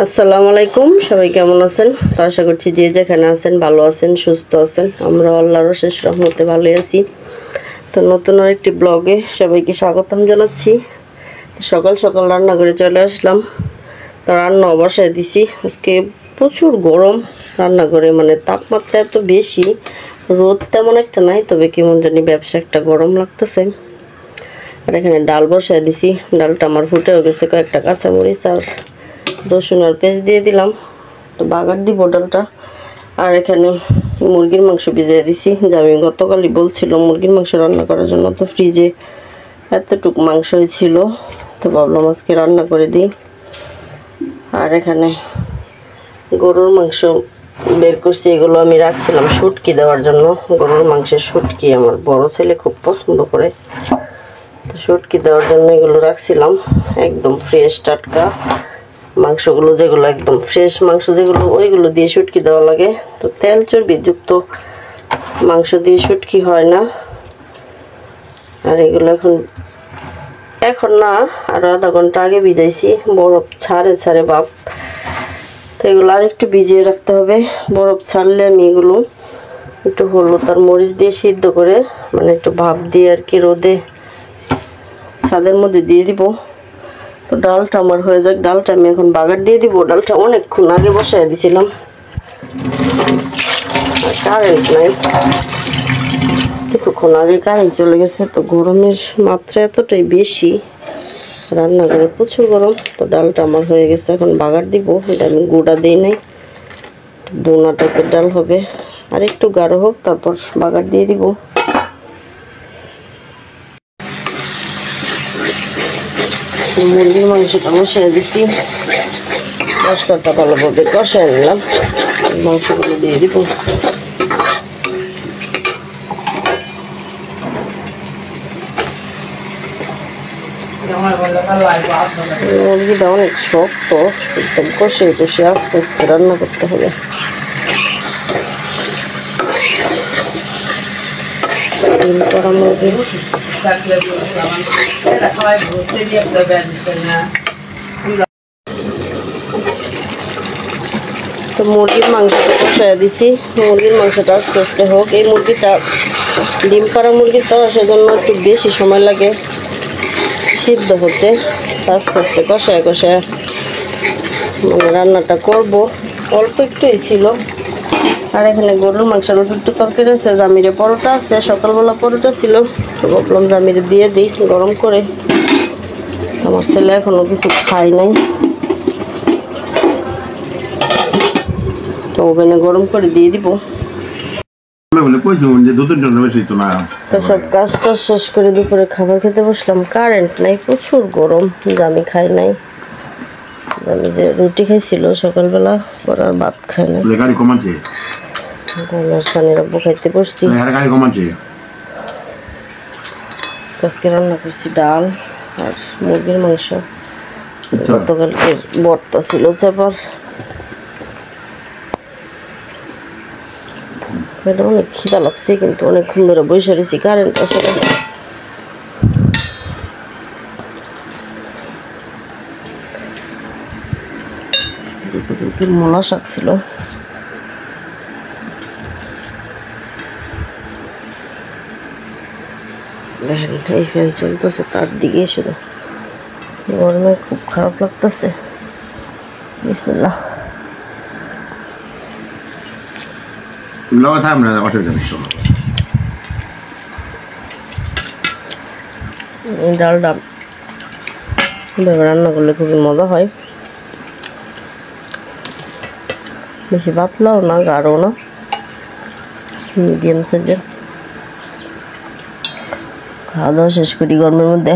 আসসালামু আলাইকুম, সবাই কেমন আছেন? আশা করছি যে যেখানে আছেন ভালো আছেন, সুস্থ আছেন। আমরা আল্লাহর অশেষ রহমতে ভালোই আছি। তো নতুন আরেকটি ব্লগে সবাইকে স্বাগতম জানাচ্ছি। সকাল সকাল রান্না করে চলে আসলাম। তো রান্না বসায় দিছি। আজকে প্রচুর গরম রান্না করে, মানে তাপমাত্রা এত বেশি, রোদ তেমন একটা নাই, তবে কেমন জানি ব্যবসা একটা গরম লাগতেছে। আর এখানে ডাল বসায় দিছি। ডালটা আমার ফুটেও গেছে। কয়েকটা কাঁচামরিচ আর রসুন আর পেঁয়াজ দিয়ে দিলাম, তো বাগার দিব ডালটা। আর এখানে মুরগির মাংস ভিজিয়ে দিছি, যে আমি গতকালই বলছিল মুরগির মাংস রান্না করার জন্য। তো ফ্রিজে এতটুকু মাংস ছিল, তো ভাবলাম আজকে রান্না করে দিই। আর এখানে গরুর মাংস বের করছি, এগুলো আমি রাখছিলাম শুটকি দেওয়ার জন্য। গরুর মাংসের শুটকি আমার বড় ছেলে খুব পছন্দ করে, তো শুটকি দেওয়ার জন্য এগুলো রাখছিলাম। একদম ফ্রেশ টাটকা মাংসগুলো, যেগুলো একদম ফ্রেশ মাংস যেগুলো, ওইগুলো দিয়ে শুটকি দেওয়া লাগে। তো তেল চর্বি যুক্ত মাংস দিয়ে শুটকি হয় না। আর এগুলো এখন না, আরো আধা ঘন্টা আগে ভিজাইছি, বরফ ছাড়ে বাপ। তো এগুলো আর একটু ভিজিয়ে রাখতে হবে। বরফ ছাড়লে আমি এগুলো একটু হলুদ আর মরিচ দিয়ে সিদ্ধ করে, মানে একটু ভাপ দিয়ে আর কি রোদে ছাদের মধ্যে দিয়ে দিব। তো ডালটা আমার হয়ে যাক, ডালটা আমি এখন বাগার দিয়ে দিব। ডালটা অনেকক্ষণ আগে বসায় দিছিলাম, কারেন্ট নাই, কিছুক্ষণ আগে কারেন্ট চলে গেছে। তো গরমের মাত্রা এতটাই বেশি, রান্নাঘরে প্রচুর গরম। তো ডালটা আমার হয়ে গেছে, এখন বাগার দিব। এটা আমি গুঁড়া দিই নাই, বোনা টাইপের ডাল হবে। আর একটু গাঢ় হোক, তারপর বাগার দিয়ে দিব। মুরগির মাংসটা বসায় দিচ্ছি, মশলাটা ভালোভাবে কষায় নিলাম, মাংসগুলো দিয়ে দিব। মুরগিটা অনেক শক্ত, একদম কষে আস্তে আস্তে রান্না করতে হবে। তো মুরগির মাংসটা কষায় দিছি, মুরগির মাংসটা আস্তে আস্তে হোক। এই মুরগিটা ডিম পাড়া মুরগি, তো সেজন্য একটু বেশি সময় লাগে সিদ্ধ হতে। আস্তে আস্তে কষায় মানে রান্নাটা করব। অল্প একটুই ছিল। আর এখানে গরুর মাংসের একটু তরকারি আছে, জামিরে পরোটা আছে, সকালবেলা পরোটা ছিল, তো ভাবলাম জামিরে দিয়ে দিই গরম করে। আমার ছেলে এখনো কিছু খাই নাই, তো ওভেনে গরম করে দিয়ে দিব। তো সব কাজটা শেষ করে দুপুরে খাবার খেতে বসলাম। কারেন্ট নাই, প্রচুর গরম, আমি খাই নাই। আমি যে রুটি খাইছিল সকালবেলা, পর আর ভাত খাই নাই। সানির আব্বু খাইতে বসছি। আজকে রান্না করছি ডাল আর মুরগির মাংস। গতকালকের ভর্তা ছিল চাপার। অনেক খিদা লাগছে, কিন্তু অনেকক্ষণ ধরে বসে রয়েছি, কারেন্ট আসে না। মূলা শাক ছিল। দেখেন এই ফ্যান চলতেছে, তার দিকে শুধু গরমে খুব খারাপ লাগতেছে। বিসমিল্লাহ। ডালটা রান্না করলে খুবই মজা হয়, বেশি পাতলাও না গাঢ় না, মিডিয়াম সাইজের। খাওয়া দাওয়া শেষ করি গরমের মধ্যে।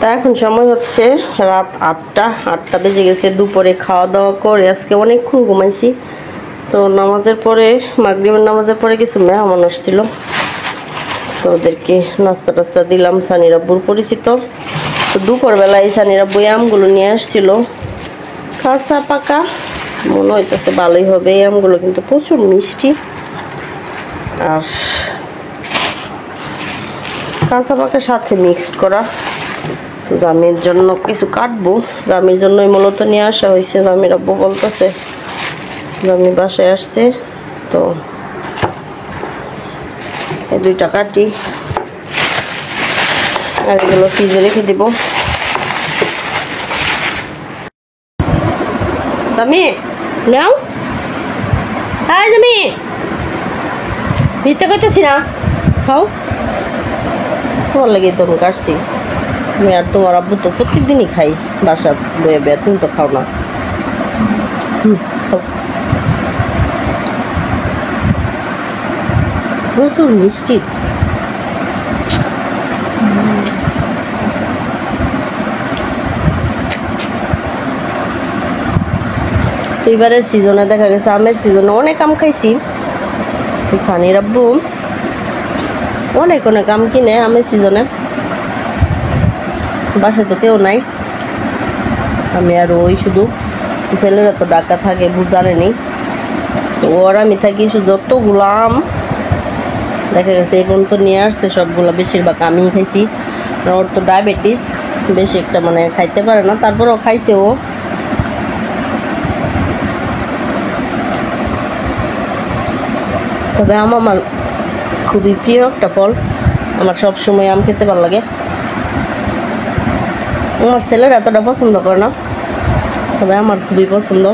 তা এখন সময় হচ্ছে রাত 8টা বেজে গেছে। দুপুরে খাওয়া দাওয়া করে আজকে অনেকক্ষণ ঘুমাইছি। তো নামাজের পরে, মাগরিবের নামাজের পরে কিছু মেহমান আসছিল, তো ওদেরকে নাস্তা টাস্তা দিলাম। সানির আব্বুর পরিচিত। তো দুপুরবেলায় সানির আব্বু আমগুলো নিয়ে আসছিল, কাঁচা পাকা, মনে হইতেছে ভালোই হবে। এই আমগুলো কিন্তু প্রচুর মিষ্টি, আর কাঁচা পাকার সাথে মিক্সড করা, জামির জন্য কিছু কাটবো, জামির জন্যই মূলত নিয়ে আসা হয়েছে। জামির আব্বু বলতেছে জামি বাসায় আসছে, তো এই 2টা কাটি আর এগুলো ফ্রিজে রেখে দিব। জামি নাও, হাই জামি, ভিতরে করতেছি না, খাও। তোমার লাগে তো আমি কাটছি, আমি আর তোমার আব্বু তো প্রত্যেক দিনই খাই বাসা বয়ে বেয়ে, তুমি তো খাও না। খাও। প্রচুর মিষ্টি। এবারের সিজনে দেখা গেছে আমের সিজনে অনেক আম খাইছি। সানির আব্বু অনেক অনেক আম কিনে আমের সিজনে, বাসায় তো কেউ নাই, আমি আর ওই শুধু, ছেলেরা তো ঢাকা থাকে জানেনি, তো ওর আমি থাকি যতগুলো আম দেখা গেছে এই পর্যন্ত নিয়ে আসছে সবগুলো বেশিরভাগ আমিই খাইছি। ওর তো ডায়াবেটিস, বেশি একটা মানে খাইতে পারে না, তারপরেও খাইছে ও। তবে আম আমার খুবই প্রিয় একটা ফল, আমার সব সময় আম খেতে ভালো লাগে। আমার ছেলেরা এতটা পছন্দ করে না, তবে আমার খুবই পছন্দ।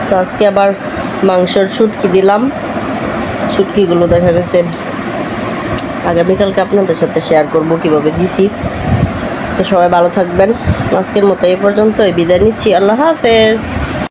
তো আজকে আবার মাংসের শুটকি দিলাম, শুটকিগুলো দেখা গেছে আগামীকালকে আপনাদের সাথে শেয়ার করব কিভাবে দিছি। তো সবাই ভালো থাকবেন, আজকের মতো এই পর্যন্তই বিদায় নিচ্ছি, আল্লাহ হাফেজ।